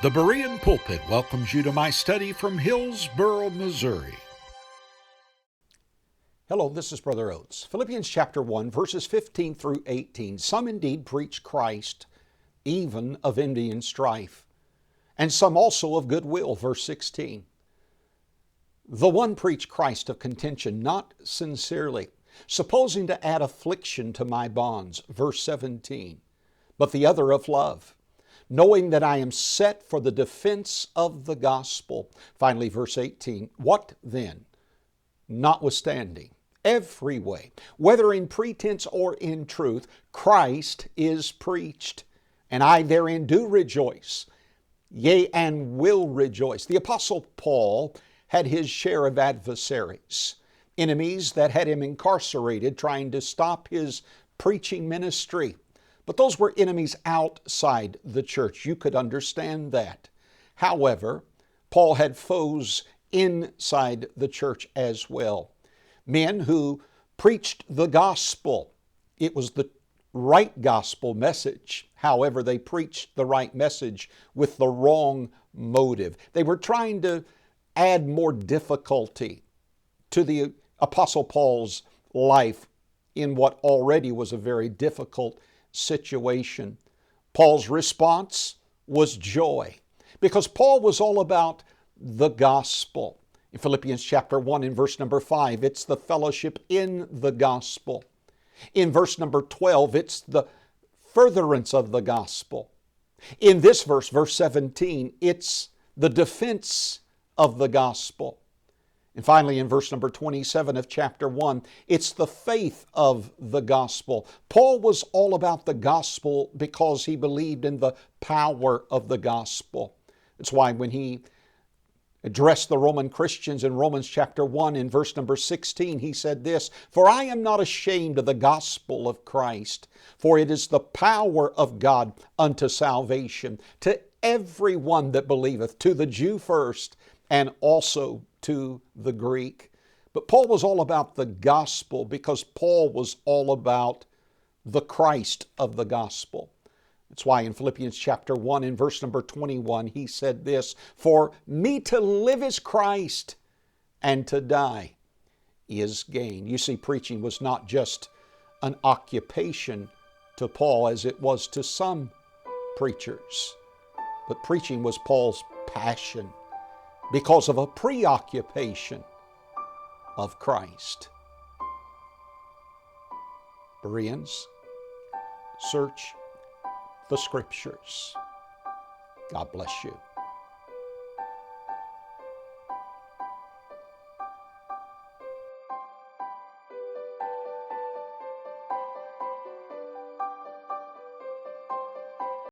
The Berean Pulpit welcomes you to my study from Hillsboro, Missouri. Hello, this is Brother Oates. Philippians chapter 1, verses 15 through 18. Some indeed preach Christ, even of envy and strife, and some also of goodwill. Verse 16. The one preach Christ of contention, not sincerely, supposing to add affliction to my bonds. Verse 17. But the other of love, knowing that I am set for the defense of the gospel. Finally, verse 18. What then? Notwithstanding, every way, whether in pretense or in truth, Christ is preached, and I therein do rejoice, yea, and will rejoice. The Apostle Paul had his share of adversaries, enemies that had him incarcerated, trying to stop his preaching ministry. But those were enemies outside the church. You could understand that. However, Paul had foes inside the church as well. Men who preached the gospel. It was the right gospel message. However, they preached the right message with the wrong motive. They were trying to add more difficulty to the Apostle Paul's life in what already was a very difficult situation. Paul's response was joy, because Paul was all about the gospel. In Philippians chapter 1 in verse number 5, it's the fellowship in the gospel. In verse number 12, it's the furtherance of the gospel. In this verse, verse 17, it's the defense of the gospel. And finally, in verse number 27 of chapter 1, it's the faith of the gospel. Paul was all about the gospel because he believed in the power of the gospel. That's why when he addressed the Roman Christians in Romans chapter 1 in verse number 16, he said this, "For I am not ashamed of the gospel of Christ, for it is the power of God unto salvation, to every one that believeth, to the Jew first, and also to the Greek." But Paul was all about the gospel because Paul was all about the Christ of the gospel. That's why in Philippians chapter 1 in verse number 21, he said this, "For me to live is Christ, and to die is gain." You see, preaching was not just an occupation to Paul as it was to some preachers, but preaching was Paul's passion, because of a preoccupation of Christ. Bereans, search the Scriptures. God bless you.